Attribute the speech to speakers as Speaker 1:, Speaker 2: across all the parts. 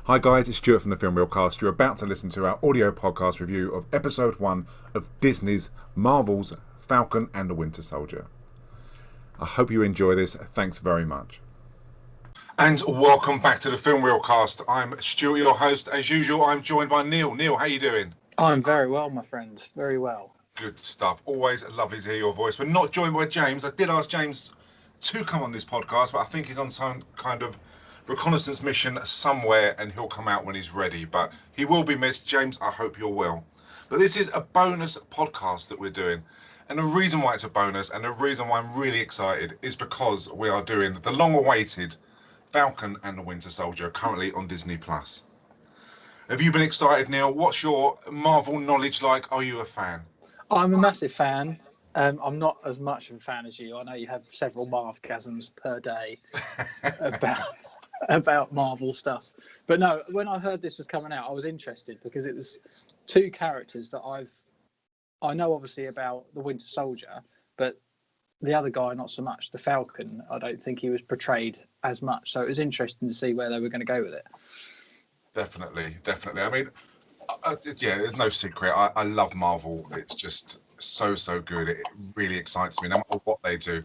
Speaker 1: Hi guys, it's Stuart from the Film Reelcast. You're about to listen to our audio podcast review of Episode 1 of Disney's Marvel's Falcon and the Winter Soldier. I hope you enjoy this. Thanks very much. And welcome back to the Film Reelcast. I'm Stuart, your host. As usual, I'm joined by Neil. Neil, how you doing?
Speaker 2: I'm very well, my friend. Very well.
Speaker 1: Good stuff. Always lovely to hear your voice. We're not joined by James. I did ask James to come on this podcast, but I think he's on some kind of reconnaissance mission somewhere and he'll come out when he's ready. But he will be missed. James, I hope you're well. But this is a bonus podcast that we're doing. And the reason why it's a bonus and the reason why I'm really excited is because we are doing the long-awaited Falcon and the Winter Soldier currently on Disney+. Have you been excited, Neil? What's your Marvel knowledge like? Are you a fan?
Speaker 2: I'm a massive fan. I'm not as much of a fan as you. I know you have several Marvgasms per day about Marvel stuff. But no, when I heard this was coming out, I was interested because it was two characters that I know obviously about the Winter Soldier, but the other guy not so much. The Falcon, I don't think he was portrayed as much. So it was interesting to see where they were going to go with it.
Speaker 1: Definitely. I mean, yeah, there's no secret. I love Marvel. It's just so good. It really excites me no matter what they do.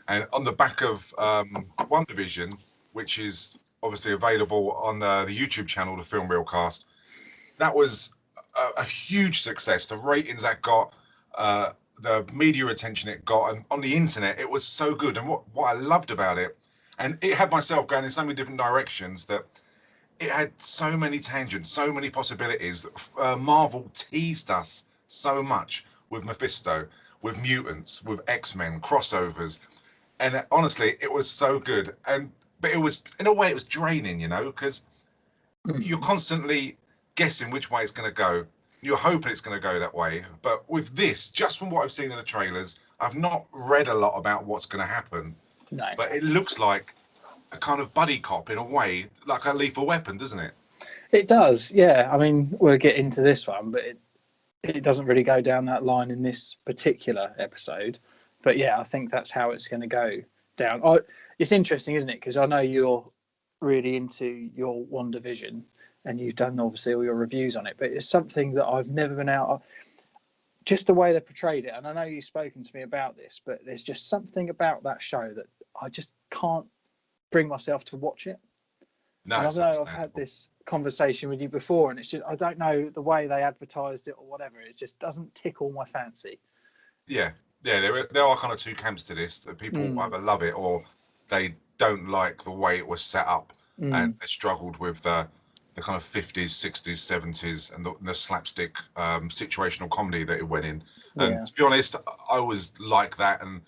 Speaker 1: And on the back of Wandavision, which is obviously available on the YouTube channel, the Film Reelcast, that was a huge success. The ratings that got, the media attention it got, and on the internet, it was so good. And what I loved about it, and it had myself going in so many different directions that it had so many tangents, so many possibilities. Marvel teased us so much with Mephisto, with mutants, with X-Men, crossovers. And honestly, it was so good. But it was, in a way, it was draining, you know, because you're constantly guessing which way it's going to go. You're hoping it's going to go that way. But with this, just from what I've seen in the trailers, I've not read a lot about what's going to happen.
Speaker 2: No.
Speaker 1: But it looks like a kind of buddy cop in a way, like a Lethal Weapon, doesn't it?
Speaker 2: It does, yeah. I mean, we'll get into this one, but it doesn't really go down that line in this particular episode. But yeah, I think that's how it's going to go down. It's interesting, isn't it? Because I know you're really into your Wandavision and you've done obviously all your reviews on it, but it's something that I've never been out of. Just the way they portrayed it, and I know you've spoken to me about this, but there's just something about that show that I just can't bring myself to watch it.
Speaker 1: No,
Speaker 2: and I know I've had this conversation with you before, and it's just I don't know the way they advertised it or whatever. It just doesn't tickle my fancy.
Speaker 1: Yeah. There are kind of two camps to this. That people either love it or they don't like the way it was set up, and they struggled with the kind of 50s, 60s, 70s, and the slapstick situational comedy that it went in. And to be honest, I was like that, and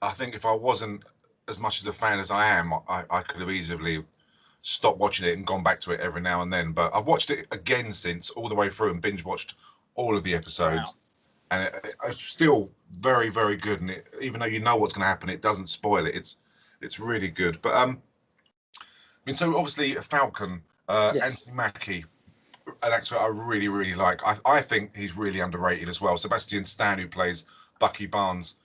Speaker 1: I think if I wasn't as much as a fan as I am, I could have easily stopped watching it and gone back to it every now and then. But I've watched it again since, all the way through, and binge watched all of the episodes. Wow. And it's still very good. And even though you know what's going to happen, it doesn't spoil it. It's really good. But I mean, so obviously Falcon, Anthony Mackie, an actor I really like. I think he's really underrated as well. Sebastian Stan, who plays Bucky Barnes.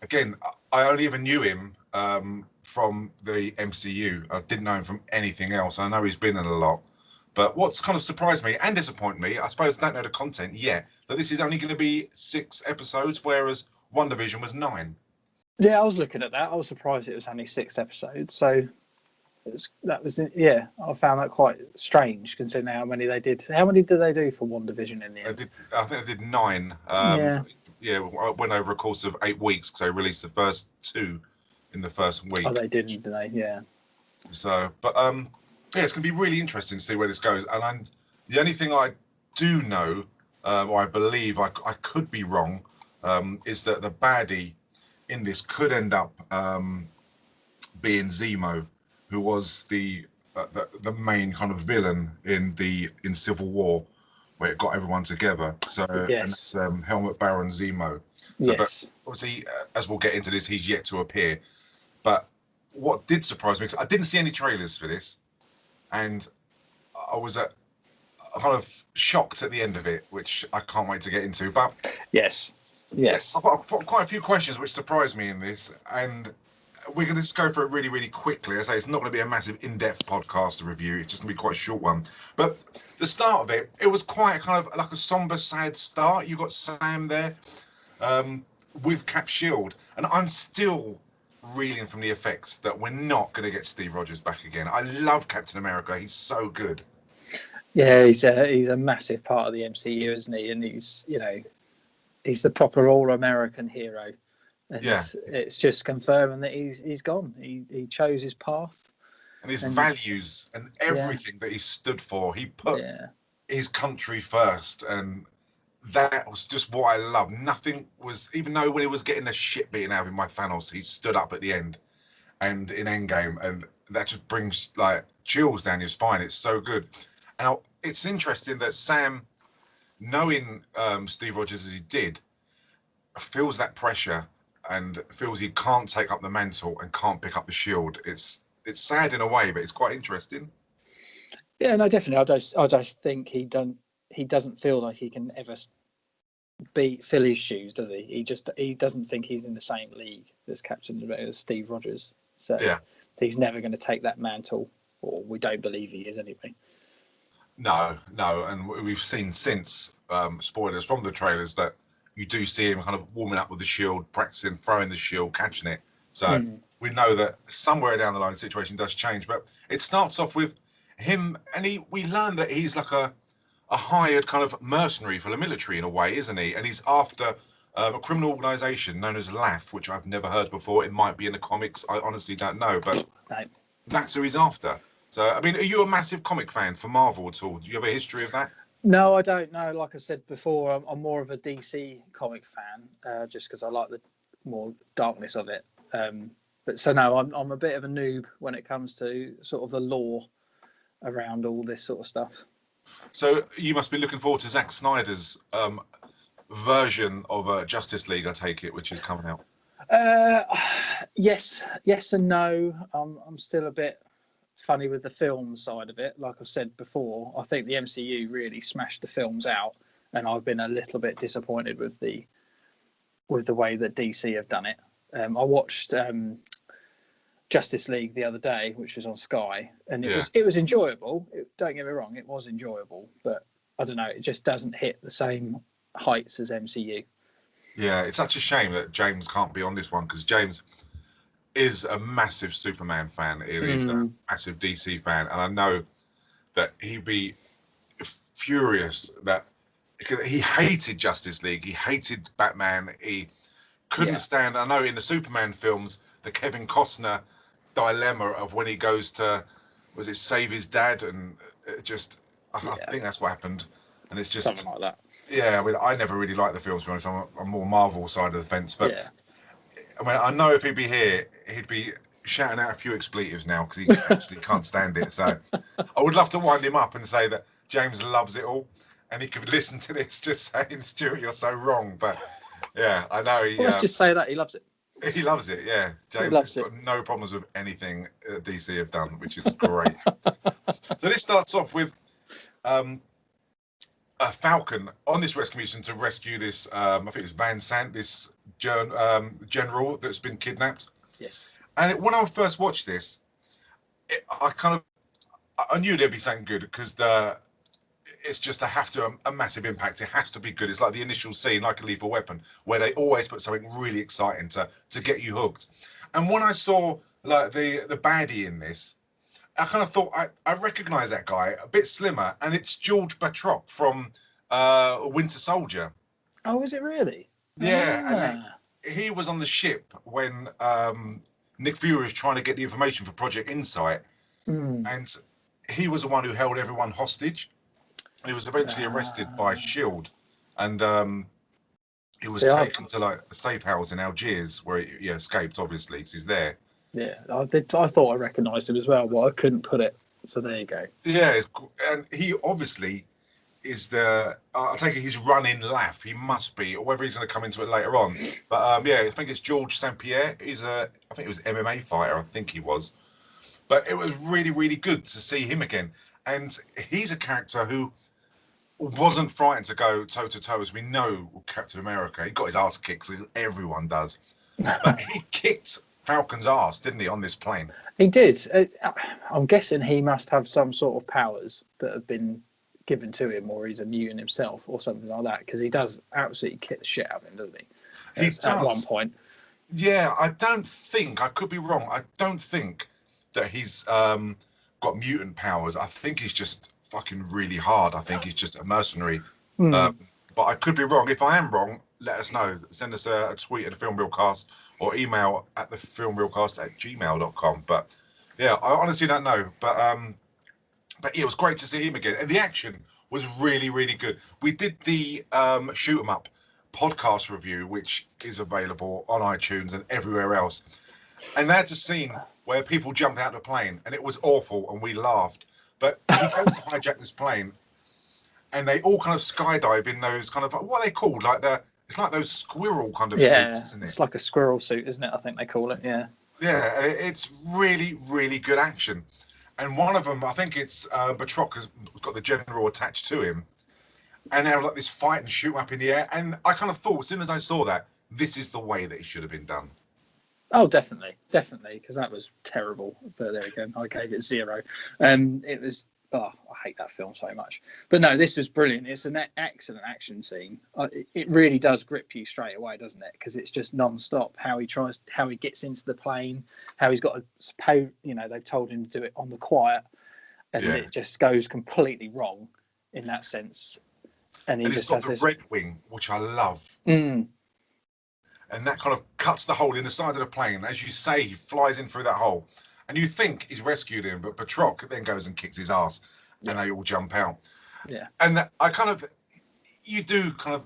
Speaker 1: Again, I only ever knew him from the MCU. I didn't know him from anything else. I know he's been in a lot. But what's kind of surprised me and disappointed me, I suppose I don't know the content yet, that this is only going to be 6 episodes, whereas WandaVision was 9.
Speaker 2: Yeah, I was looking at that. I was surprised it was only 6 episodes. So I found that quite strange considering how many they did. How many did they do for WandaVision in the end?
Speaker 1: I think they did 9. Went over a course of 8 weeks because they released the first 2 in the first week.
Speaker 2: Oh, they didn't, did they? Yeah.
Speaker 1: So, but yeah, it's going to be really interesting to see where this goes. And the only thing I do know, or I believe I could be wrong, is that the baddie in this could end up being Zemo, who was the main kind of villain in Civil War, where it got everyone together. So yes. And that's Helmut Baron Zemo. So, yes. But obviously, as we'll get into this, he's yet to appear. But what did surprise me, because I didn't see any trailers for this, and I was kind of shocked at the end of it, which I can't wait to get into. But
Speaker 2: yes,
Speaker 1: I've got quite a few questions which surprised me in this, and we're going to just go for it really, really quickly. I say it's not going to be a massive in-depth podcast review. It's just going to be quite a short one. But the start of it was quite kind of like a somber, sad start. You got Sam there with Cap Shield, and I'm still reeling from the effects that we're not going to get Steve Rogers back again. I love Captain America. He's so good.
Speaker 2: Yeah, he's a massive part of the MCU, isn't he? And he's the proper all-American hero. And it's just confirming that he's gone. He chose his path.
Speaker 1: And his values and everything that he stood for. He put his country first, and that was just what I love. Nothing was, even though when he was getting the shit beaten out of him by Thanos, he stood up at the end and in Endgame, and that just brings like chills down your spine. It's so good. And it's interesting that Sam, knowing Steve Rogers as he did, feels that pressure and feels he can't take up the mantle and can't pick up the shield. It's sad in a way, but it's quite interesting.
Speaker 2: Yeah, no, definitely. I don't think he doesn't feel like he can ever fill his shoes, does he? He doesn't think he's in the same league as Steve Rogers. So he's never going to take that mantle, or we don't believe he is anyway.
Speaker 1: No, and we've seen since spoilers from the trailers that you do see him kind of warming up with the shield, practicing throwing the shield, catching it. So we know that somewhere down the line the situation does change. But it starts off with him, and we learn that he's like a hired kind of mercenary for the military in a way, isn't he? And he's after a criminal organisation known as LAF, which I've never heard before. It might be in the comics. I honestly don't know, but that's who he's after. So, I mean, are you a massive comic fan for Marvel at all? Do you have a history of that?
Speaker 2: No, I don't know. Like I said before, I'm more of a DC comic fan, just because I like the more darkness of it. But so no, I'm a bit of a noob when it comes to sort of the lore around all this sort of stuff.
Speaker 1: So you must be looking forward to Zack Snyder's version of Justice League, I take it, which is coming out.
Speaker 2: Yes and no. I'm still a bit funny with the film side of it. Like I said before, I think the MCU really smashed the films out, and I've been a little bit disappointed with the way that DC have done it. I watched Justice League the other day, which was on Sky, and it was enjoyable. Don't get me wrong, it was enjoyable, but I don't know, it just doesn't hit the same heights as MCU.
Speaker 1: Yeah, it's such a shame that James can't be on this one, because James is a massive Superman fan. He's a massive DC fan, and I know that he'd be furious that he hated Justice League. He hated Batman. He couldn't stand. I know in the Superman films, the Kevin Costner dilemma of when he goes to save his dad, and I think that's what happened, and it's just
Speaker 2: something like that.
Speaker 1: Yeah, I mean, I never really liked the films, to be honest. I'm more Marvel side of the fence, but I mean, I know if he'd be here, he'd be shouting out a few expletives now, because he actually can't stand it. So I would love to wind him up and say that James loves it all, and he could listen to this just saying, Stuart, you're so wrong. But yeah, I know
Speaker 2: let's just say that he loves it.
Speaker 1: He loves it, yeah. James has got no problems with anything DC have done, which is great. So this starts off with a Falcon on this rescue mission to rescue this, I think it's Van Sant, this general that's been kidnapped.
Speaker 2: Yes.
Speaker 1: And when I first watched this, I knew there'd be something good, because it's just a massive impact. It has to be good. It's like the initial scene, like a Lethal Weapon, where they always put something really exciting to get you hooked. And when I saw like the baddie in this, I kind of thought I recognize that guy, a bit slimmer, and it's George Batroc from Winter Soldier.
Speaker 2: Oh, is it really?
Speaker 1: Yeah, and he was on the ship when Nick Fury was trying to get the information for Project Insight, and he was the one who held everyone hostage. He was eventually arrested by S.H.I.E.L.D. and he was taken to like a safe house in Algiers, where he escaped, obviously, because he's there.
Speaker 2: Yeah, I thought I recognised him as well, but I couldn't put it. So there you go.
Speaker 1: Yeah, and he obviously is I take it he's running LAF. He must be, or whether he's going to come into it later on. But I think it's George St. Pierre. I think he was an MMA fighter. I think he was. But it was really, really good to see him again. And he's a character who wasn't frightened to go toe to toe, as we know with Captain America. He got his ass kicked, so everyone does. But he kicked Falcon's arse, didn't he, on this plane?
Speaker 2: He did. I'm guessing he must have some sort of powers that have been given to him, or he's a mutant himself, or something like that. Because he does absolutely kick the shit out of him, doesn't he?
Speaker 1: He does.
Speaker 2: At one point.
Speaker 1: Yeah, I could be wrong. I don't think that he's got mutant powers. I think he's just fucking really hard. I think he's just a mercenary. But I could be wrong. If I am wrong, let us know. Send us a tweet at the Film Realcast or email at the filmrealcast@gmail.com. But yeah, I honestly don't know. But yeah, it was great to see him again, and the action was really, really good. We did the Shoot 'em Up podcast review, which is available on iTunes and everywhere else. And that's a scene where people jump out of the plane, and it was awful, and we laughed. But he goes to hijack this plane, and they all kind of skydive in those kind of, what are they called? It's like those squirrel kind of suits, isn't it?
Speaker 2: It's like a squirrel suit, isn't it? I think they call it. Yeah.
Speaker 1: Yeah, it's really, really good action. And one of them, I think it's Batroc has got the general attached to him, and they have like this fight and shoot up in the air. And I kind of thought, as soon as I saw that, this is the way that it should have been done.
Speaker 2: Oh, definitely, because that was terrible. But there we go. I gave it 0. It was. Oh, I hate that film so much. But no, this was brilliant. It's an excellent action scene. It really does grip you straight away, doesn't it? Because it's just non-stop. How he gets into the plane, how he's got to, they've told him to do it on the quiet, and it just goes completely wrong in that sense. And
Speaker 1: he's got the red wing, which I love. And that kind of cuts the hole in the side of the plane. As you say, he flies in through that hole. And you think he's rescued him, but Batroc then goes and kicks his ass, and they all jump out.
Speaker 2: Yeah.
Speaker 1: And you do kind of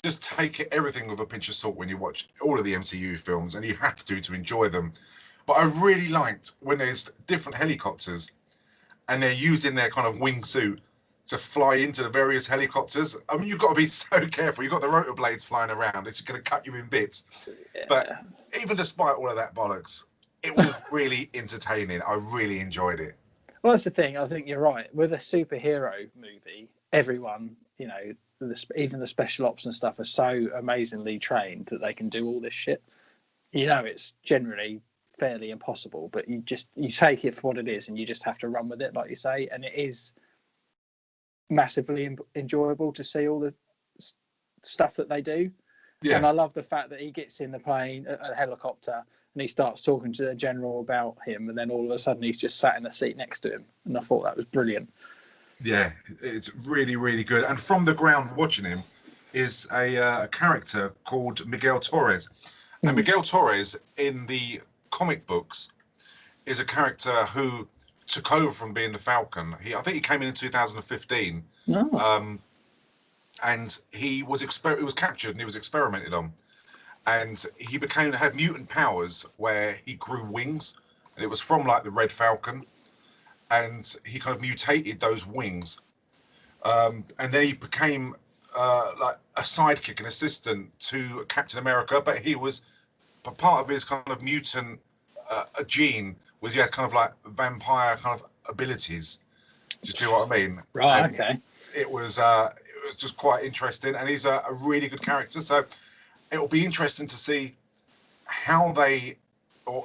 Speaker 1: just take everything with a pinch of salt when you watch all of the MCU films, and you have to enjoy them. But I really liked when there's different helicopters, and they're using their kind of wingsuit to fly into the various helicopters. I mean, you've got to be so careful. You've got the rotor blades flying around. It's going to cut you in bits. Yeah. But even despite all of that bollocks, it was really entertaining. I really enjoyed it.
Speaker 2: Well, that's the thing. I think you're right. With a superhero movie, everyone, even the special ops and stuff are so amazingly trained that they can do all this shit. It's generally fairly impossible, but you take it for what it is, and you just have to run with it, like you say. And it is massively enjoyable to see all the stuff that they do. Yeah. And I love the fact that he gets in the plane, a helicopter, and he starts talking to the general about him, and then all of a sudden he's just sat in the seat next to him. And I thought that was brilliant.
Speaker 1: Yeah, it's really, really good. And from the ground watching him is a character called Miguel Torres. And Miguel Torres in the comic books is a character who took over from being the Falcon. I think he came in 2015. And he was captured and he was experimented on. And he had mutant powers where he grew wings, and it was from like the Red Falcon, and he kind of mutated those wings, and then he became like a sidekick, an assistant to Captain America. But he was part of his kind of mutant gene was he had kind of like vampire kind of abilities. Do you see what I mean?
Speaker 2: Right.
Speaker 1: And
Speaker 2: okay.
Speaker 1: It was just quite interesting, and he's a really good character. So it'll be interesting to see how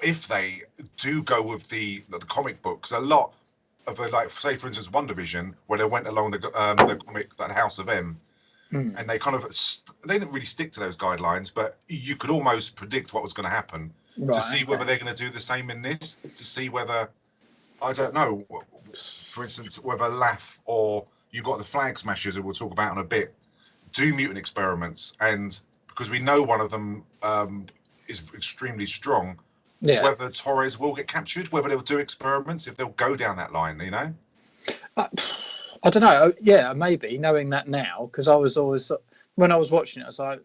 Speaker 1: if they do go with the comic books. A lot of like, say for instance, Wandavision, where they went along the comic, that House of M, and they kind of they didn't really stick to those guidelines, but you could almost predict what was going to happen to see whether they're going to do the same in this. To see whether, I don't know, for instance, whether Laugh or you've got the Flag Smashers, who we'll talk about in a bit, do mutant experiments, and because we know one of them is extremely strong. Yeah. Whether Torres will get captured, whether they'll do experiments, if they'll go down that line,
Speaker 2: I don't know. Yeah, maybe, knowing that now, because I was always, when I was watching it, I was like,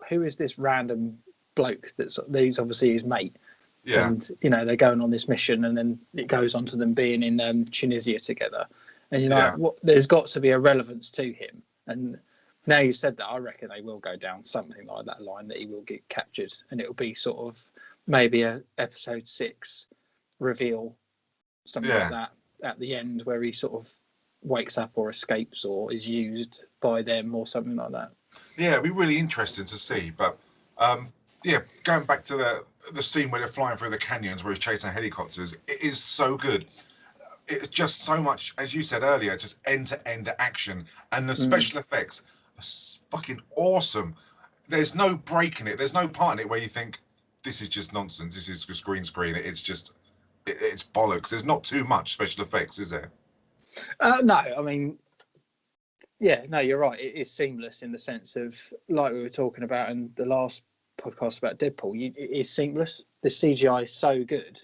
Speaker 2: who is this random bloke he's obviously his mate? Yeah. And, they're going on this mission, and then it goes on to them being in Tunisia together. And you're like, there's got to be a relevance to him. And now you said that, I reckon they will go down something like that line, that he will get captured, and it'll be sort of maybe a episode 6 reveal, something like that at the end, where he sort of wakes up or escapes or is used by them or something like that.
Speaker 1: Yeah, it'd be really interesting to see. But going back to the scene where they're flying through the canyons where he's chasing helicopters. It is so good. It's just so much, as you said earlier, just end-to-end action, and the special effects are fucking awesome. There's no break in it. There's no part in it where you think this is just nonsense. This is just green screen. It's just it's bollocks. There's not too much special effects, is there?
Speaker 2: No, I mean, yeah, no, you're right. It is seamless in the sense of, like we were talking about in the last podcast about Deadpool, it is seamless. The CGI is so good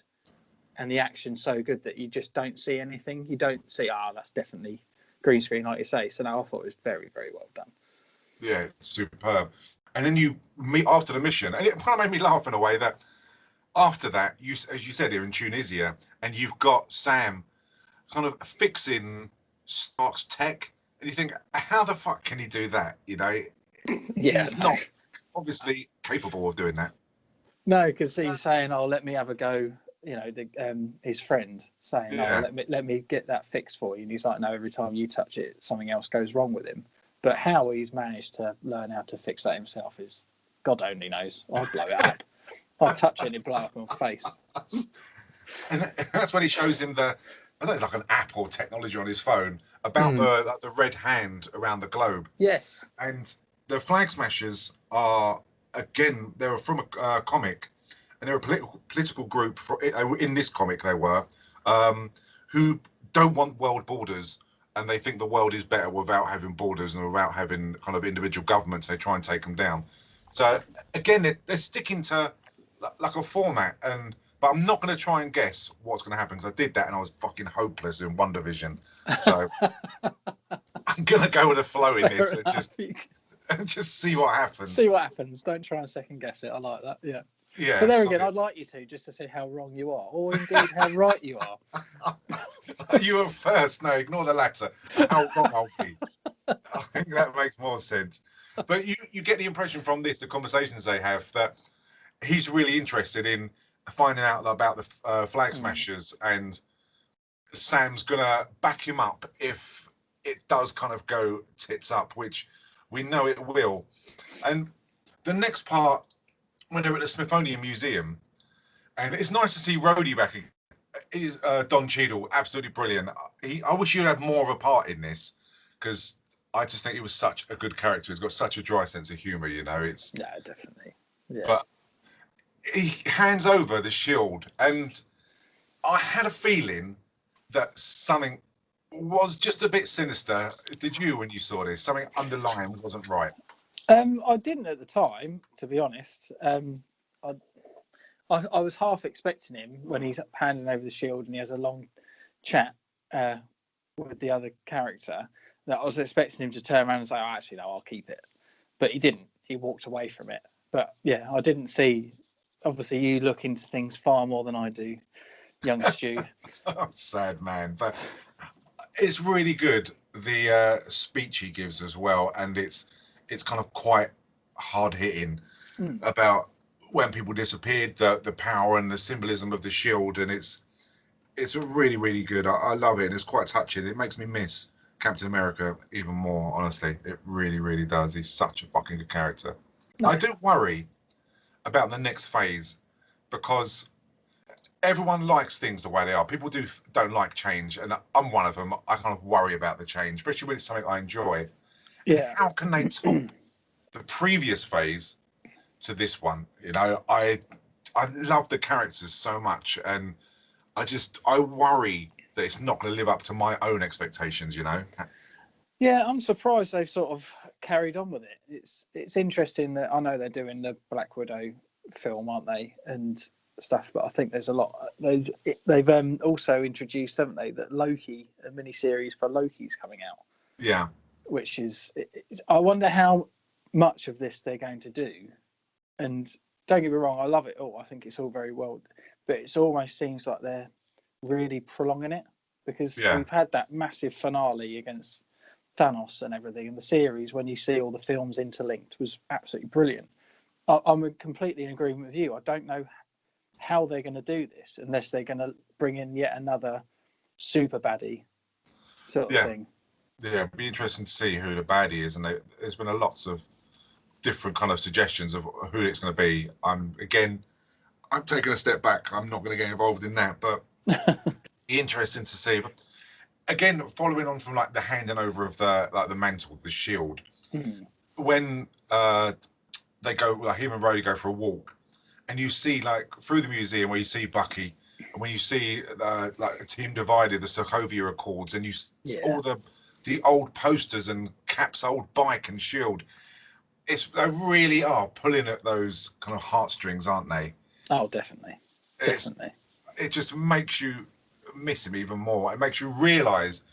Speaker 2: and the action's so good that you just don't see anything. You don't see, that's definitely green screen, like you say. So no, I thought it was very, very well done.
Speaker 1: Yeah, superb. And then you meet after the mission, and it kind of made me laugh in a way that after that, as you said here in Tunisia, and you've got Sam kind of fixing Stark's tech, and you think, how the fuck can he do that? You know, he's not obviously capable of doing that.
Speaker 2: No, because he's saying, "Oh, let me have a go." You know, his friend saying, "Oh, let me get that fixed for you," and he's like, "No, every time you touch it, something else goes wrong with him." But how he's managed to learn how to fix that himself is God only knows. I'd blow it up. I'd touch it and it'd blow up in my face.
Speaker 1: And that's when he shows him I don't know, it's like an app or technology on his phone about the red hand around the globe.
Speaker 2: Yes.
Speaker 1: And the Flag Smashers are, again, they were from a comic, and they're a political group. In this comic, they were who don't want world borders, and they think the world is better without having borders and without having kind of individual governments. They try and take them down. So again, they're sticking to like a format, but I'm not going to try and guess what's going to happen, because I did that and I was fucking hopeless in Wandavision. So I'm going to go with the flow in this and just see what happens.
Speaker 2: See what happens. Don't try and second guess it. I like that. Yeah.
Speaker 1: Yeah.
Speaker 2: But there again, I'd like you to, just to see how wrong you are, or indeed how right you are.
Speaker 1: You were first. No, ignore the latter. How wrong I'll be. I think that makes more sense. But you get the impression from this, the conversations they have, that he's really interested in finding out about the Flag Smashers, and Sam's gonna back him up if it does kind of go tits up, which we know it will. And the next part, when they're at the Smithsonian Museum, and it's nice to see Rhodey back again. Don Cheadle, absolutely brilliant. I wish you'd had more of a part in this, because I just think he was such a good character. He's got such a dry sense of humor, you know.
Speaker 2: Yeah, definitely. Yeah.
Speaker 1: But he hands over the shield, and I had a feeling that something was just a bit sinister. Did you, when you saw this? Something underlying wasn't right.
Speaker 2: I didn't at the time, to be honest. I was half expecting him when he's handing over the shield and he has a long chat with the other character, that I was expecting him to turn around and say, "Oh, actually, no, I'll keep it." But he didn't. He walked away from it. But yeah, I didn't see. Obviously, you look into things far more than I do, young Stu.
Speaker 1: Sad man, but it's really good. The speech he gives as well, and it's kind of quite hard hitting about when people disappeared, the power and the symbolism of the shield, and it's really, really good. I love it, and it's quite touching. It makes me miss Captain America even more, honestly. It really, really does. He's such a fucking good character. No. I do worry about the next phase, because everyone likes things the way they are. People don't like change, and I'm one of them. I kind of worry about the change, especially when it's something I enjoy.
Speaker 2: Yeah.
Speaker 1: And how can they top the previous phase to this one? You know, I love the characters so much, and I worry that it's not going to live up to my own expectations, you know.
Speaker 2: Yeah, I'm surprised they've sort of carried on with it. It's interesting that I know they're doing the Black Widow film, aren't they, and stuff, but I think there's a lot. They've also introduced, haven't they, that Loki, a miniseries for Loki's coming out.
Speaker 1: Yeah.
Speaker 2: Which is, I wonder how much of this they're going to do. And don't get me wrong, I love it all. I think it's all very well, but it almost seems like they're really prolonging it, because we've had that massive finale against Thanos and everything, and the series, when you see all the films interlinked, was absolutely brilliant. I'm completely in agreement with you. I don't know how they're going to do this unless they're going to bring in yet another super baddie sort of thing.
Speaker 1: Yeah, it'd be interesting to see who the baddie is, and there's been lots of different kind of suggestions of who it's going to be. Again, I'm taking a step back. I'm not going to get involved in that, but interesting to see. But again, following on from like the handing over of the mantle, the shield, when they go, like him and Rhodey go for a walk, and you see like through the museum where you see Bucky, and when you see like a team divided, the Sokovia Accords, and you see all the old posters and Cap's old bike and shield. They really are pulling at those kind of heartstrings, aren't they?
Speaker 2: Oh, definitely.
Speaker 1: It just makes you miss him even more. It makes you realise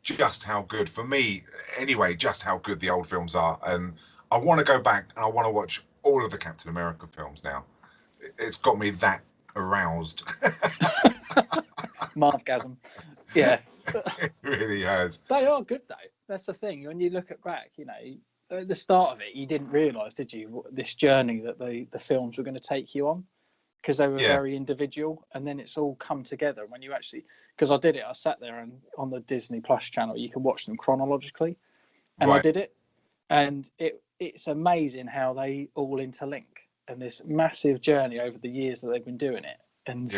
Speaker 1: just how good, for me anyway, just how good the old films are. And I want to go back and I want to watch all of the Captain America films now. It's got me that aroused.
Speaker 2: Marvgasm. Yeah.
Speaker 1: It really has.
Speaker 2: They are good though. That's the thing. When you look back, you know, at the start of it, you didn't realise, did you, this journey that the films were going to take you on? Because they were very individual, and then it's all come together. When you actually, because I sat there and on the Disney Plus channel, you can watch them chronologically, and I did it, and it's amazing how they all interlink, and this massive journey over the years that they've been doing it, and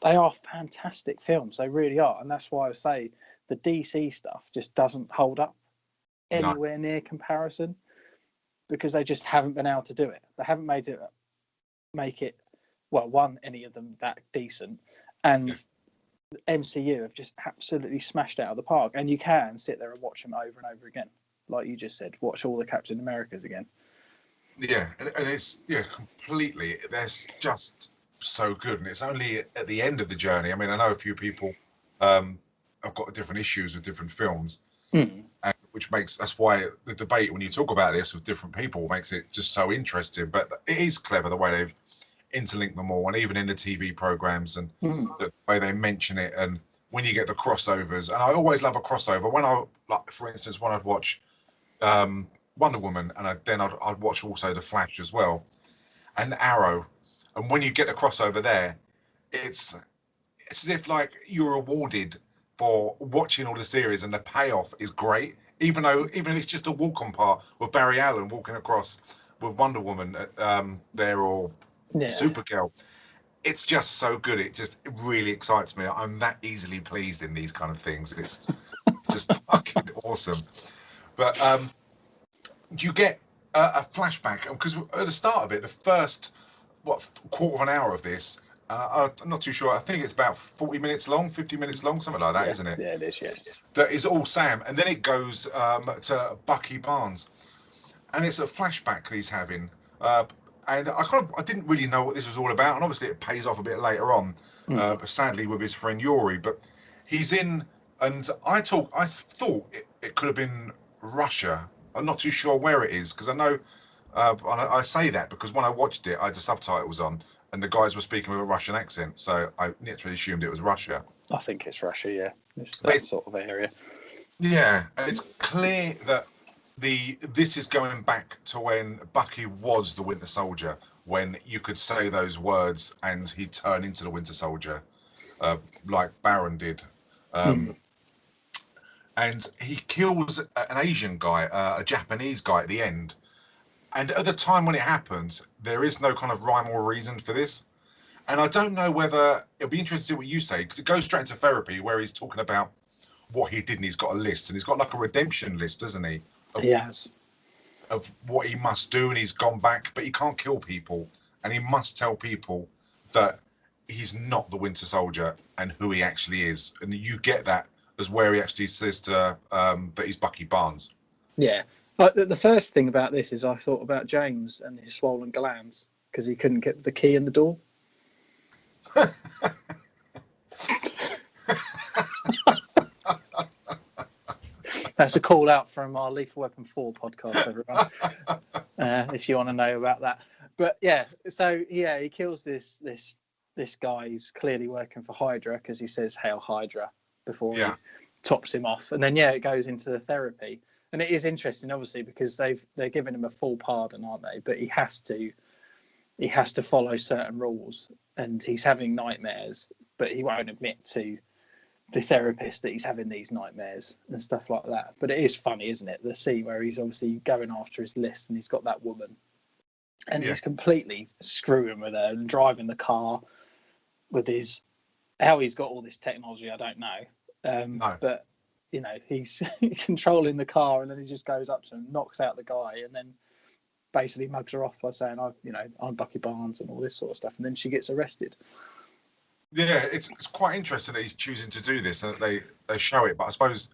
Speaker 2: they are fantastic films. They really are, and that's why I say the DC stuff just doesn't hold up anywhere near comparison, because they just haven't been able to do it. They haven't make it. Well, any of them that decent, and MCU have just absolutely smashed it out of the park. And you can sit there and watch them over and over again, like you just said. Watch all the Captain Americas again.
Speaker 1: Yeah, and it's completely. They're just so good, and it's only at the end of the journey. I mean, I know a few people have got different issues with different films, and that's why the debate when you talk about this with different people makes it just so interesting. But it is clever the way they've interlink them all, and even in the TV programs and the way they mention it, and when you get the crossovers. And I always love a crossover. When I, like for instance, when I'd watch Wonder Woman, and I'd watch also The Flash as well, and Arrow, and when you get the crossover there, it's as if like you're rewarded for watching all the series, and the payoff is great, even if it's just a walk-on part with Barry Allen walking across with Wonder Woman there, or Supergirl. It's just so good. It really excites me. I'm that easily pleased in these kind of things. It's just fucking awesome. But you get a flashback, because at the start of it, the first quarter of an hour of this, I'm not too sure. I think it's about 40 minutes long, 50 minutes long, something like that, isn't it?
Speaker 2: Yeah, it is. Yeah.
Speaker 1: That is all Sam, and then it goes to Bucky Barnes, and it's a flashback he's having. And I didn't really know what this was all about, and obviously it pays off a bit later on, sadly with his friend Yuri. But he's in, and I thought it could have been Russia. I'm not too sure where it is, because I know, I say that because when I watched it, I had the subtitles on, and the guys were speaking with a Russian accent, so I naturally assumed it was Russia.
Speaker 2: I think it's Russia, yeah. It's that sort of area.
Speaker 1: Yeah, and it's clear that this is going back to when Bucky was the Winter Soldier, when you could say those words and he'd turn into the Winter Soldier, like Baron did. And he kills an Asian guy, a Japanese guy at the end. And at the time when it happens, there is no kind of rhyme or reason for this. And I don't know whether it'll be interesting to see what you say, because it goes straight into therapy where he's talking about what he did, and he's got a list, and he's got like a redemption list, doesn't he?
Speaker 2: He has.
Speaker 1: Of what he must do, and he's gone back, but he can't kill people, and he must tell people that he's not the Winter Soldier and who he actually is. And you get that as where he actually says to that he's Bucky Barnes.
Speaker 2: Yeah. The first thing about this is I thought about James and his swollen glands because he couldn't get the key in the door. That's a call out from our Lethal Weapon 4 podcast, everyone, if you want to know about that. But yeah, so yeah, he kills this guy. He's clearly working for Hydra because he says "Hail Hydra" before he tops him off, and then it goes into the therapy, and it is interesting, obviously, because they're giving him a full pardon, aren't they? But he has to follow certain rules, and he's having nightmares, but he won't admit to the therapist that he's having these nightmares and stuff like that. But it is funny, isn't it? The scene where he's obviously going after his list and he's got that woman and he's completely screwing with her and driving the car with his. How he's got all this technology, I don't know.
Speaker 1: No.
Speaker 2: But he's controlling the car, and then he just goes up to him, knocks out the guy, and then basically mugs her off by saying, I'm Bucky Barnes and all this sort of stuff, and then she gets arrested.
Speaker 1: Yeah, it's quite interesting that he's choosing to do this, and that they show it. But I suppose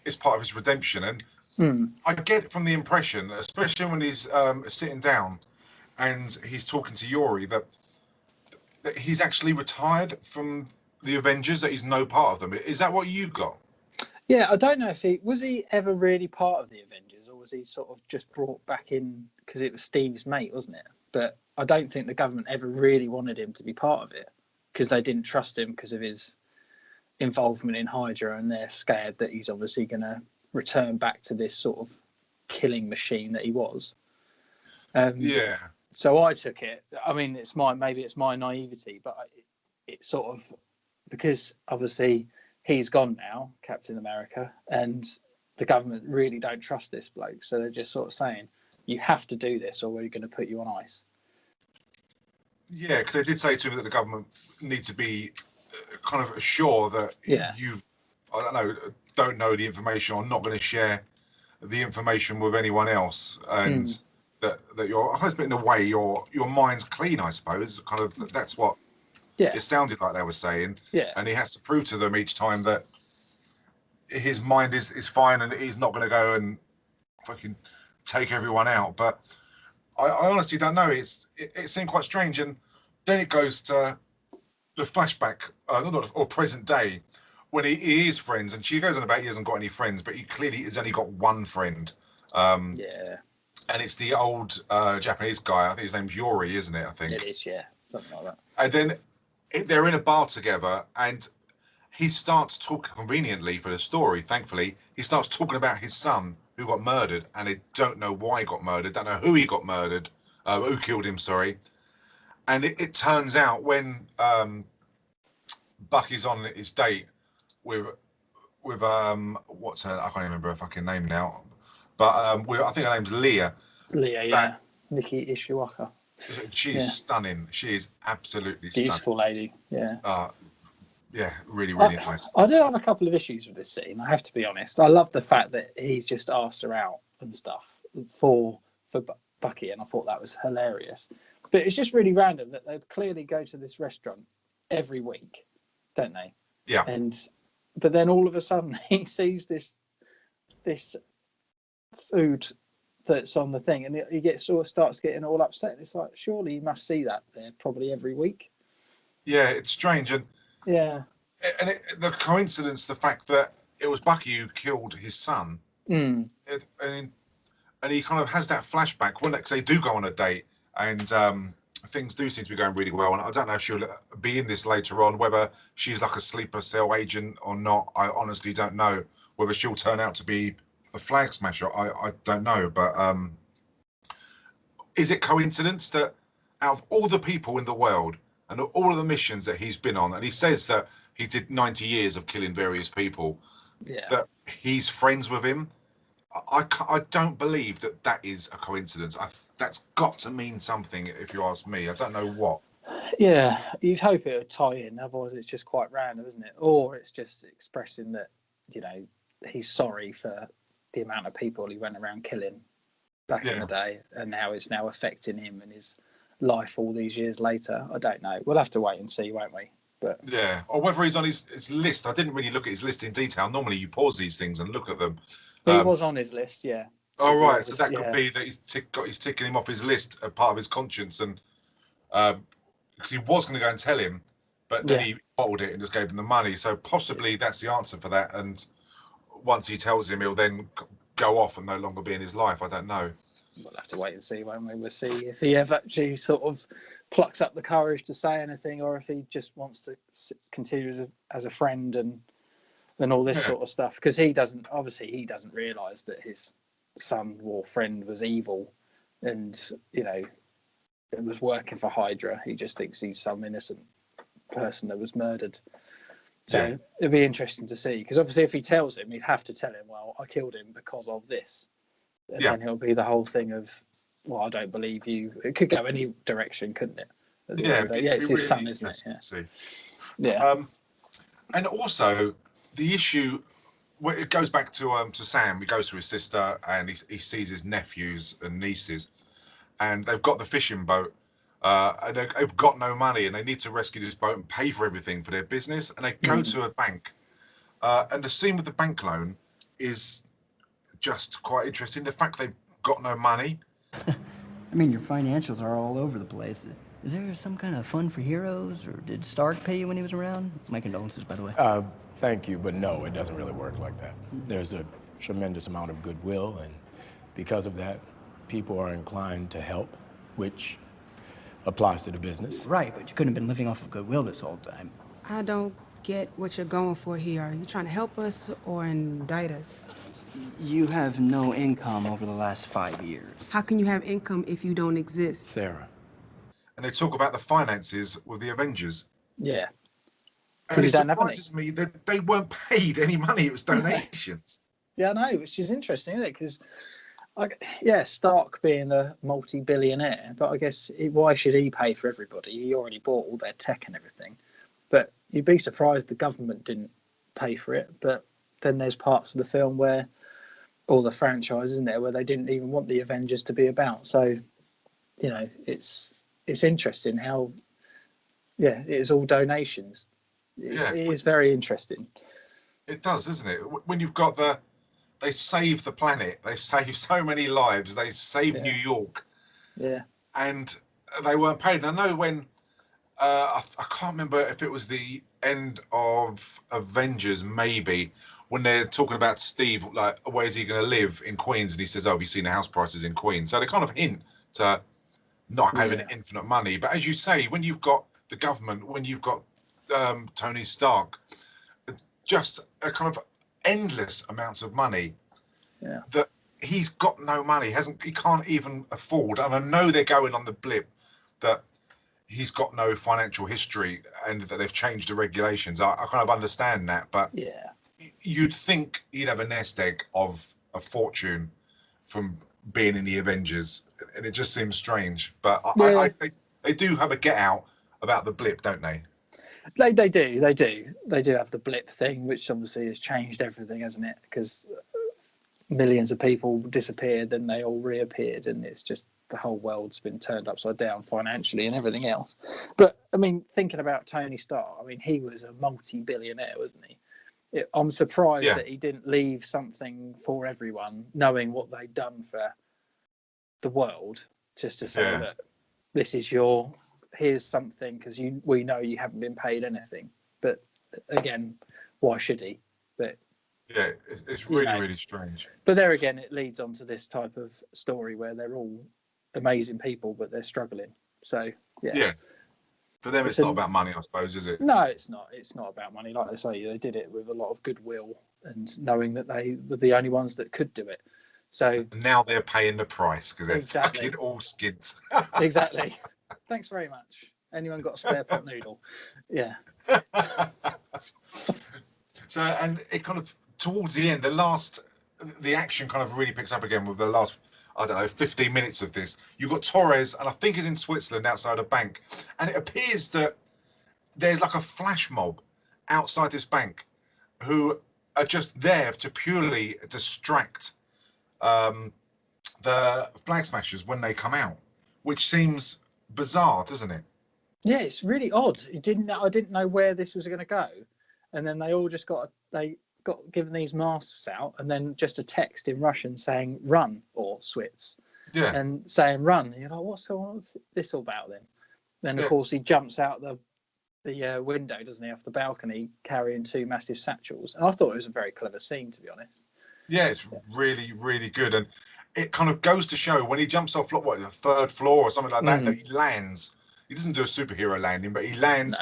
Speaker 1: it's part of his redemption, and I get from the impression, especially when he's sitting down and he's talking to Yuri, that he's actually retired from the Avengers, that he's no part of them. Is that what you got?
Speaker 2: Yeah, I don't know if he ever really part of the Avengers, or was he sort of just brought back in because it was Steve's mate, wasn't it? But I don't think the government ever really wanted him to be part of it, because they didn't trust him because of his involvement in Hydra, and they're scared that he's obviously going to return back to this sort of killing machine that he was.
Speaker 1: Yeah.
Speaker 2: So I took it. I mean, maybe it's my naivety, but it's sort of because obviously he's gone now, Captain America, and the government really don't trust this bloke. So they're just sort of saying, you have to do this or we're going to put you on ice.
Speaker 1: Yeah, because they did say to him that the government need to be kind of sure that you, don't know the information or not going to share the information with anyone else, and that your husband, in a way, your mind's clean, I suppose. Kind of that's what it sounded like they were saying.
Speaker 2: Yeah.
Speaker 1: And he has to prove to them each time that his mind is fine and he's not going to go and fucking take everyone out. But I honestly don't know. It seemed quite strange, and then it goes to the flashback, or present day, when he is friends, and she goes on about he hasn't got any friends, but he clearly has only got one friend. And it's the old Japanese guy. I think his name's Yuri, isn't it? I think
Speaker 2: it is. Yeah, something like that.
Speaker 1: And then they're in a bar together, and he starts talking, conveniently for the story, thankfully, he starts talking about his son who got murdered, and they don't know why he got murdered, don't know who he got murdered, who killed him, sorry. And it turns out when Bucky's on his date with what's her, I can't remember her fucking name now, but I think her name's Leah.
Speaker 2: Leah, yeah. Nikki Ishiwaka.
Speaker 1: She's stunning. She is absolutely
Speaker 2: beautiful lady. Yeah.
Speaker 1: Yeah, really, really nice.
Speaker 2: I do have a couple of issues with this scene, I have to be honest. I love the fact that he's just asked her out and stuff for Bucky, and I thought that was hilarious. But it's just really random that they clearly go to this restaurant every week, don't they?
Speaker 1: Yeah.
Speaker 2: But then all of a sudden he sees this food that's on the thing, and he starts getting all upset. It's like, surely you must see that there probably every week.
Speaker 1: Yeah, it's strange, and the coincidence, the fact that it was Bucky who killed his son, and he kind of has that flashback when they do go on a date, and things do seem to be going really well. And I don't know if she'll be in this later on, whether she's like a sleeper cell agent or not. I honestly don't know whether she'll turn out to be a flag smasher. I don't know, but is it coincidence that out of all the people in the world and all of the missions that he's been on, and he says that he did 90 years of killing various people, that he's friends with him? I don't believe that is a coincidence. That's got to mean something, if you ask me. I don't know what.
Speaker 2: Yeah, you'd hope it would tie in. Otherwise, it's just quite random, isn't it? Or it's just expressing that, he's sorry for the amount of people he went around killing back in the day, and now it's now affecting him and his life all these years later. I don't know. We'll have to wait and see, won't we? But
Speaker 1: or whether he's on his list. I didn't really look at his list in detail. Normally you pause these things and look at them.
Speaker 2: He was on his list, yeah.
Speaker 1: Oh, right. So that could be that he's ticking him off his list, a part of his conscience, and because he was going to go and tell him, but then he bottled it and just gave him the money. So possibly that's the answer for that. And once he tells him, he'll then go off and no longer be in his life. I don't know.
Speaker 2: We'll have to wait and see, won't we? We'll see if he ever actually sort of plucks up the courage to say anything, or if he just wants to continue as a friend and all this sort of stuff. Because he doesn't realise that his son or friend was evil, and it was working for Hydra. He just thinks he's some innocent person that was murdered. So it'd be interesting to see, because obviously if he tells him, he'd have to tell him, well, I killed him because of this. And then it'll be the whole thing of, well, I don't believe you. It could go any direction, couldn't it?
Speaker 1: Yeah,
Speaker 2: It's his son, isn't it? Yeah.
Speaker 1: And also the issue, well, it goes back to Sam. He goes to his sister and he sees his nephews and nieces, and they've got the fishing boat, and they've got no money, and they need to rescue this boat and pay for everything for their business. And they go to a bank, and the scene with the bank loan is just quite interesting. The fact they've got no money.
Speaker 3: I mean, your financials are all over the place. Is there some kind of fund for heroes, or did Stark pay you when he was around? My condolences, by the way.
Speaker 4: Thank you, but no, it doesn't really work like that. There's a tremendous amount of goodwill, and because of that, people are inclined to help, which applies to the business.
Speaker 3: Right, but you couldn't have been living off of goodwill this whole time.
Speaker 5: I don't get what you're going for here. Are you trying to help us or indict us?
Speaker 3: You have no income over the last 5 years.
Speaker 5: How can you have income if you don't exist?
Speaker 4: Sarah.
Speaker 1: And they talk about the finances with the Avengers.
Speaker 2: Yeah.
Speaker 1: And it surprises me that they weren't paid any money. It was donations.
Speaker 2: Yeah, I know, which is interesting, isn't it? Because, Stark being a multi-billionaire, but I guess why should he pay for everybody? He already bought all their tech and everything. But you'd be surprised the government didn't pay for it. But then there's parts of the film where, all the franchise, isn't there, where they didn't even want the Avengers to be about. So, it's interesting how, it's all donations. It is very interesting.
Speaker 1: It does, doesn't it? When you've got they save the planet, they save so many lives, they save New York.
Speaker 2: Yeah.
Speaker 1: And they weren't paid. And I know when, I can't remember if it was the end of Avengers, maybe, when they're talking about Steve, like, where's he going to live in Queens? And he says, oh, have you seen the house prices in Queens? So they kind of hint to not having infinite money. But as you say, when you've got the government, when you've got Tony Stark, just a kind of endless amounts of money, that he's got no money, he can't even afford. And I know they're going on the blip that he's got no financial history and that they've changed the regulations. I kind of understand that, but you'd think he'd have a nest egg of a fortune from being in the Avengers, and it just seems strange. But they do have a get out about the blip, don't they?
Speaker 2: They do have the blip thing, which obviously has changed everything, hasn't it? Because millions of people disappeared, then they all reappeared, and it's just the whole world's been turned upside down financially and everything else. But I mean, thinking about Tony Stark, I mean, he was a multi-billionaire, wasn't he? I'm surprised that he didn't leave something for everyone, knowing what they'd done for the world, just to say that this is here's something, because we know you haven't been paid anything. But again, why should he? But
Speaker 1: it's really really strange.
Speaker 2: But there again, it leads on to this type of story where they're all amazing people, but they're struggling. So
Speaker 1: for them, it's not about money, I suppose, is it?
Speaker 2: No, it's not. It's not about money. Like I say, they did it with a lot of goodwill and knowing that they were the only ones that could do it. So
Speaker 1: now they're paying the price because they're fucking all skint.
Speaker 2: Exactly. Thanks very much. Anyone got a spare pot noodle? Yeah.
Speaker 1: So, and it kind of towards the end, the action kind of really picks up again with the last, 15 minutes of this. You've got Torres, and I think he's in Switzerland outside a bank, and it appears that there's like a flash mob outside this bank who are just there to purely distract the flag smashers when they come out, which seems bizarre, doesn't it?
Speaker 2: Yeah, it's really odd. I didn't know where this was going to go, and then they all just got given these masks out, and then just a text in Russian saying "run" or "Switz," and saying "run." And you're like, what's this all about then? Then of course he jumps out the window, doesn't he, off the balcony, carrying two massive satchels. And I thought it was a very clever scene, to be honest.
Speaker 1: Yeah, it's really, really good. And it kind of goes to show when he jumps off, the third floor or something like that, that he lands. He doesn't do a superhero landing, but he lands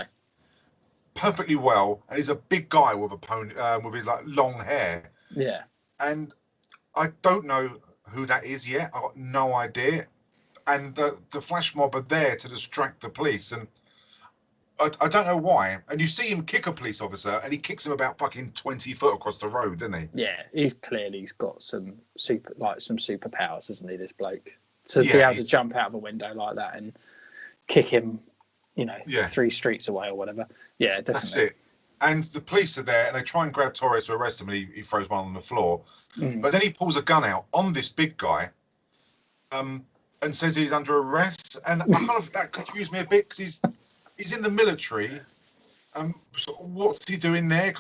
Speaker 1: perfectly well. And he's a big guy with a pony, with his like long hair. Yeah. And I don't know who that is yet. I've got no idea. And the flash mob are there to distract the police. And I don't know why. And you see him kick a police officer, and he kicks him about fucking 20 foot across the road, doesn't he?
Speaker 2: Yeah, he's got some superpowers, isn't he, this bloke? to be
Speaker 1: Yeah,
Speaker 2: able to jump out of a window like that and kick him,
Speaker 1: Yeah.
Speaker 2: 3 streets away or whatever. Yeah,
Speaker 1: that's
Speaker 2: definitely.
Speaker 1: it. And the police are there, and they try and grab Torres to arrest him, and he throws one on the floor. But then he pulls a gun out on this big guy, and says he's under arrest. And that confused me a bit, because he's in the military. So what's he doing there?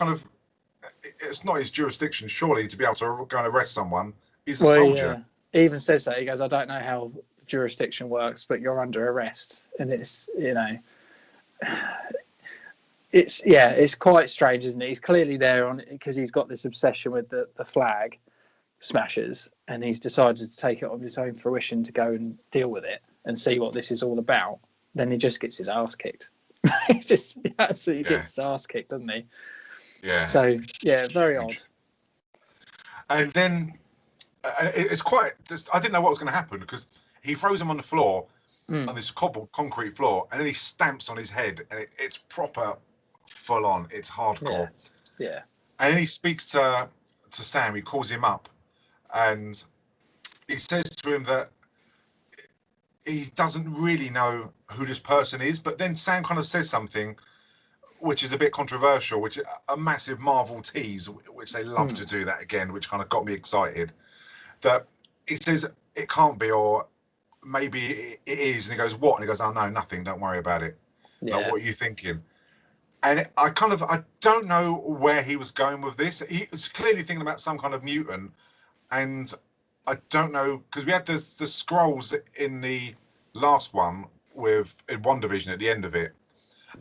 Speaker 1: It's not his jurisdiction, surely, to be able to go and arrest someone. He's a soldier.
Speaker 2: He even says that. He goes, I don't know how the jurisdiction works, but you're under arrest. And it's, it's quite strange, isn't it? He's clearly there because he's got this obsession with the flag smashers, and he's decided to take it on his own fruition to go and deal with it and see what this is all about. Then he just gets his ass kicked. He absolutely gets his ass kicked, doesn't he?
Speaker 1: Yeah.
Speaker 2: So very odd.
Speaker 1: And then it's quite. I didn't know what was going to happen, because he throws him on the floor, on this cobbled concrete floor, and then he stamps on his head, and it's proper full on. It's hardcore.
Speaker 2: Yeah.
Speaker 1: And then he speaks to Sam. He calls him up, and he says to him that he doesn't really know who this person is. But then Sam kind of says something which is a bit controversial, which a massive Marvel tease, which they love to do that again, which kind of got me excited. That he says it can't be, or maybe it is, and he goes, what? And he goes, oh no, nothing, don't worry about it. Like, what are you thinking? And I don't know where he was going with this. He was clearly thinking about some kind of mutant, and I don't know, because we had the scrolls in the last one with Wandavision at the end of it,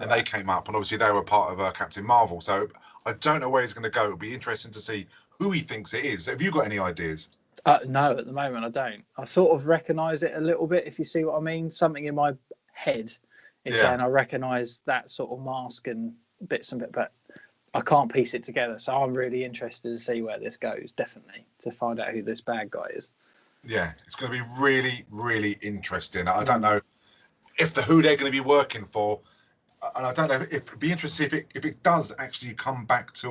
Speaker 1: and they came up, and obviously they were part of Captain Marvel. So I don't know where he's going to go. It'll be interesting to see who he thinks it is. Have you got any ideas?
Speaker 2: No, at the moment I don't. I sort of recognise it a little bit, if you see what I mean. Something in my head is saying I recognise that sort of mask and bits and bits, but I can't piece it together. So I'm really interested to see where this goes, definitely, to find out who this bad guy is. Yeah,
Speaker 1: it's going to be really, really interesting. I don't know who they're going to be working for, and I don't know if it'd be interesting if it does actually come back to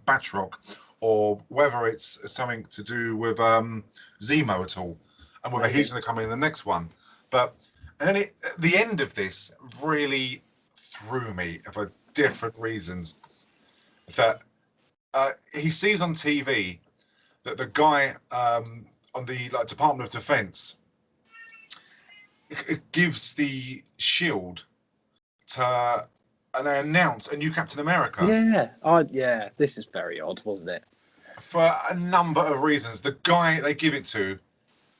Speaker 1: Batroc, or whether it's something to do with Zemo at all, and whether he's going to come in the next one. But and then the end of this really threw me for different reasons. That he sees on TV that the guy on the Department of Defense gives the shield to, and they announce a new Captain America.
Speaker 2: Yeah, this is very odd, wasn't it?
Speaker 1: For a number of reasons. The guy they give it to,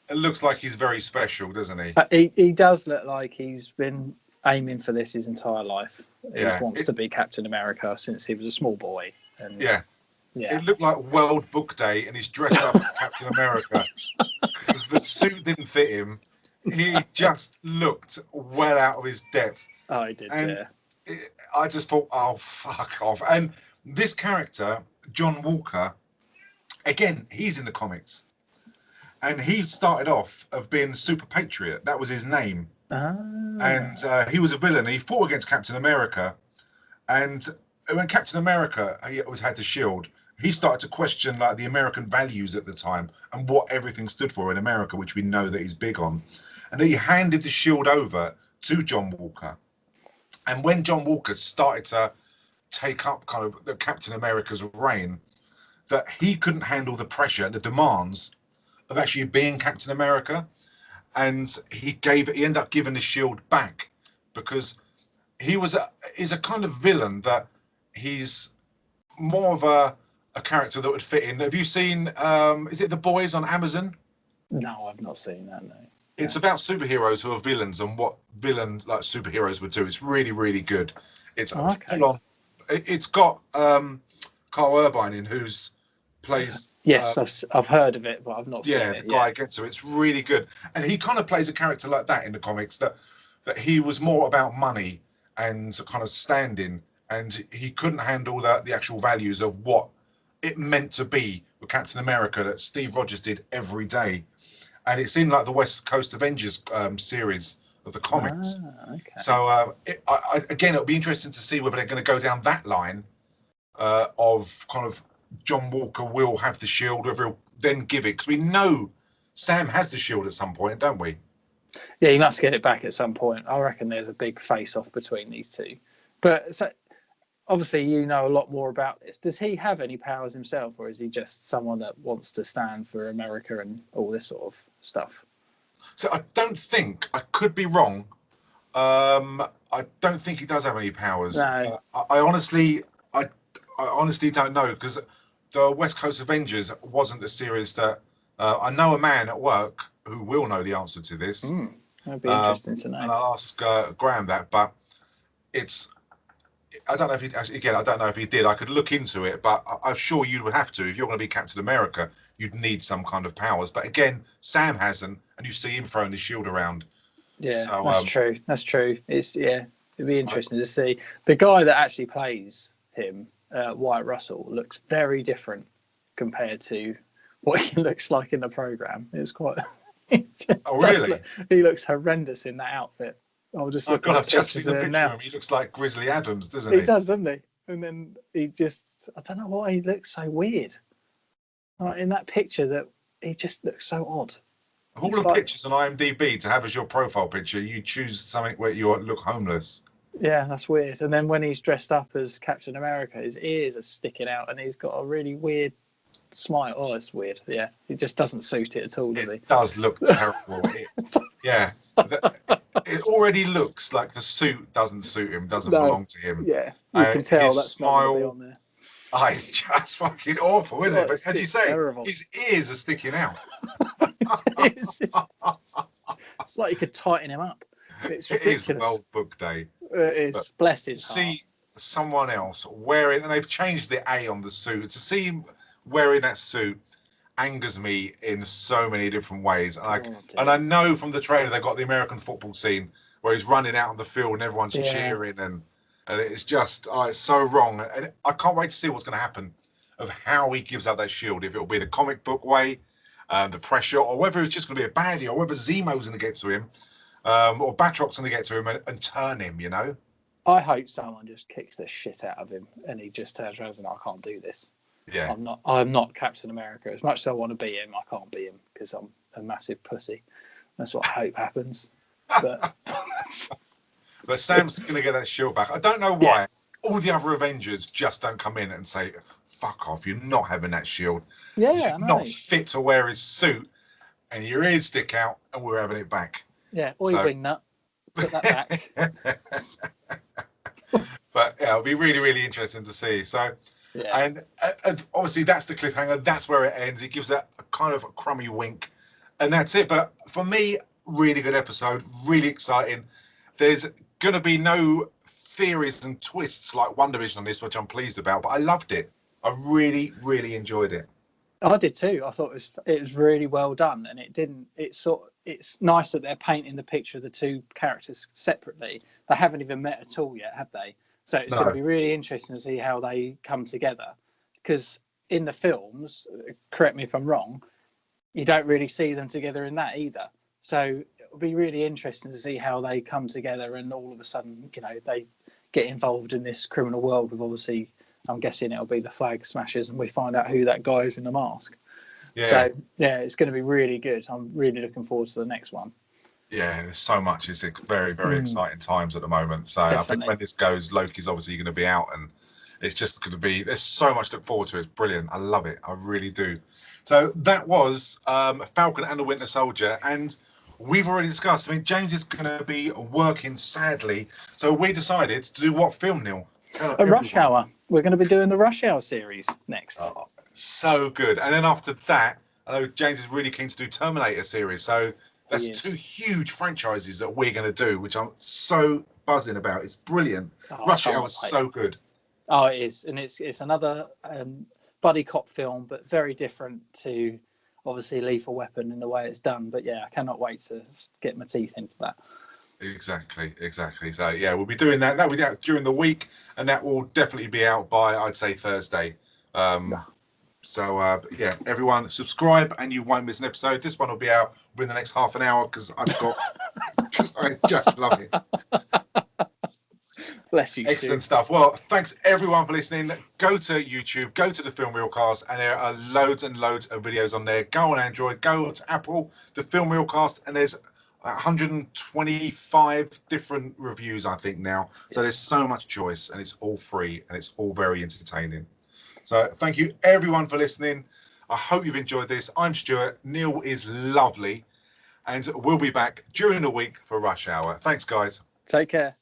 Speaker 1: it looks like he's very special, doesn't he?
Speaker 2: He does look like he's been aiming for this his entire life. He wants to be Captain America since he was a small boy. And it looked like World Book Day, and he's dressed up as Captain America because the suit didn't fit him. He just looked well out of his depth. Oh, he did,
Speaker 1: I just thought, oh, fuck off. And this character, John Walker, again, he's in the comics. And he started off of being Super Patriot. That was his name. And he was a villain. He fought against Captain America. And when Captain America had the shield, he started to question the American values at the time and what everything stood for in America, which we know that he's big on. And he handed the shield over to John Walker. And when John Walker started to take up kind of the Captain America's reign, that he couldn't handle the pressure, the demands of actually being Captain America. And he ended up giving the shield back, because he's a kind of villain that he's more of a character that would fit in. Have you seen is it The Boys on Amazon?
Speaker 2: No, I've not seen that, no.
Speaker 1: It's about superheroes who are villains and what villains like superheroes would do. It's really, really good. It's full on. It's got Carl Urban in, who's plays.
Speaker 2: Yes, I've heard of it, but I've not seen it.
Speaker 1: Yeah, the guy gets to. It's really good, and he kind of plays a character like that in the comics. That he was more about money and kind of standing, and he couldn't handle the actual values of what it meant to be with Captain America that Steve Rogers did every day. And it's in the West Coast Avengers series of the comics. So again, it'll be interesting to see whether they're going to go down that line of kind of John Walker will have the shield, whether he'll then give it, because we know Sam has the shield at some point, don't we?
Speaker 2: Yeah, he must get it back at some point. I reckon there's a big face-off between these two. But so, obviously, you know a lot more about this. Does he have any powers himself, or is he just someone that wants to stand for America and all this sort of stuff?
Speaker 1: So I don't think, I could be wrong. I don't think he does have any powers.
Speaker 2: No.
Speaker 1: I honestly don't know, because the West Coast Avengers wasn't a series that I know a man at work who will know the answer to this.
Speaker 2: That'd be interesting to know.
Speaker 1: And I'll ask Graham that, but I don't know if he actually, again, I don't know if he did. I could look into it, but I'm sure you would have to. If you're going to be Captain America, you'd need some kind of powers. But again, Sam hasn't, and you see him throwing the shield around.
Speaker 2: Yeah,
Speaker 1: so,
Speaker 2: that's true. That's true. It'd be interesting to see. The guy that actually plays him, Wyatt Russell, looks very different compared to what he looks like in the program. It's quite.
Speaker 1: Oh, really?
Speaker 2: He looks horrendous in that outfit. I'll just look
Speaker 1: God,
Speaker 2: at
Speaker 1: I've just seen the picture
Speaker 2: now.
Speaker 1: of him. He looks like Grizzly Adams, doesn't he?
Speaker 2: He does, doesn't he? And then he just, I don't know why he looks so weird. Like in that picture, that he just looks so odd.
Speaker 1: Of all the pictures on IMDb to have as your profile picture, you choose something where you look homeless.
Speaker 2: Yeah, that's weird. And then when he's dressed up as Captain America, his ears are sticking out and he's got a really weird smile. Oh, it's weird. Yeah, he just doesn't suit it at all, does he?
Speaker 1: It does look terrible. It already looks like the suit doesn't suit him, doesn't belong to him.
Speaker 2: Yeah, you can tell
Speaker 1: his
Speaker 2: that's
Speaker 1: smile,
Speaker 2: not be on there.
Speaker 1: It's just fucking awful, isn't it? But as you say,
Speaker 2: terrible.
Speaker 1: his ears are sticking out.
Speaker 2: It's like you could tighten him up. It's ridiculous.
Speaker 1: It is World Book Day.
Speaker 2: It is.
Speaker 1: But
Speaker 2: Bless his heart.
Speaker 1: See someone else wearing, and they've changed the A on the suit. To see him wearing that suit angers me in so many different ways. And I know from the trailer they've got the American football scene where he's running out on the field and everyone's cheering, and it's just it's so wrong. And I can't wait to see what's going to happen of how he gives out that shield. If it'll be the comic book way, the pressure, or whether it's just going to be a baddie, or whether Zemo's going to get to him, or Batroc's going to get to him and turn him. You know.
Speaker 2: I hope someone just kicks the shit out of him and he just turns around and I can't do this.
Speaker 1: Yeah.
Speaker 2: I'm not Captain America. As much as I want to be him, I can't be him because I'm a massive pussy. That's what I hope happens. But
Speaker 1: Sam's going to get that shield back. I don't know why. All the other Avengers just don't come in and say, fuck off, you're not having that shield.
Speaker 2: Yeah,
Speaker 1: you're not fit to wear his suit, and your ears stick out, and we're having it back.
Speaker 2: Yeah, oi, wingnut. Put that back.
Speaker 1: But yeah, it'll be really, really interesting to see. So, and obviously that's the cliffhanger. That's where it ends. It gives that a kind of a crummy wink, and that's it. But for me, really good episode, really exciting. There's going to be no theories and twists like Wandavision on this, which I'm pleased about. But I loved it. I really, really enjoyed it.
Speaker 2: I did too. I thought it was really well done, and it's nice that they're painting the picture of the two characters separately. They haven't even met at all yet, have they? So it's going to be really interesting to see how they come together. Because in the films, correct me if I'm wrong, you don't really see them together in that either. So it'll be really interesting to see how they come together, and all of a sudden, they get involved in this criminal world with, obviously, I'm guessing it'll be the Flag Smashers, and we find out who that guy is in the mask. Yeah. So it's going to be really good. I'm really looking forward to the next one.
Speaker 1: Yeah, there's so much. It's very, very exciting times at the moment. So definitely. I think when this goes, Loki's obviously going to be out, and it's just going to be. There's so much to look forward to. It's brilliant. I love it. I really do. So that was Falcon and the Winter Soldier, and we've already discussed. I mean, James is going to be working, sadly. So we decided to do what film, Neil?
Speaker 2: Rush Hour. We're going to be doing the Rush Hour series next.
Speaker 1: Oh, so good. And then after that, I know James is really keen to do Terminator series. So that's two huge franchises that we're going to do, which I'm so buzzing about. It's brilliant. Rush Hour is so good.
Speaker 2: Oh, it is. And it's another buddy cop film, but very different to, obviously, Lethal Weapon in the way it's done. But yeah, I cannot wait to get my teeth into that.
Speaker 1: Exactly. So yeah, we'll be doing that. That will be out during the week, and that will definitely be out by, I'd say, Thursday. So yeah, everyone subscribe and you won't miss an episode. This one will be out within the next half an hour because I just love it.
Speaker 2: Bless you.
Speaker 1: Excellent stuff. Well, thanks everyone for listening. Go to YouTube, go to the Film Reelcast, and there are loads and loads of videos on there. Go on Android, go to Apple, the Film Reelcast, and there's 125 different reviews, I think, now. So there's so much choice, and it's all free, and it's all very entertaining. So thank you, everyone, for listening. I hope you've enjoyed this. I'm Stuart. Neil is lovely. And we'll be back during the week for Rush Hour. Thanks, guys.
Speaker 2: Take care.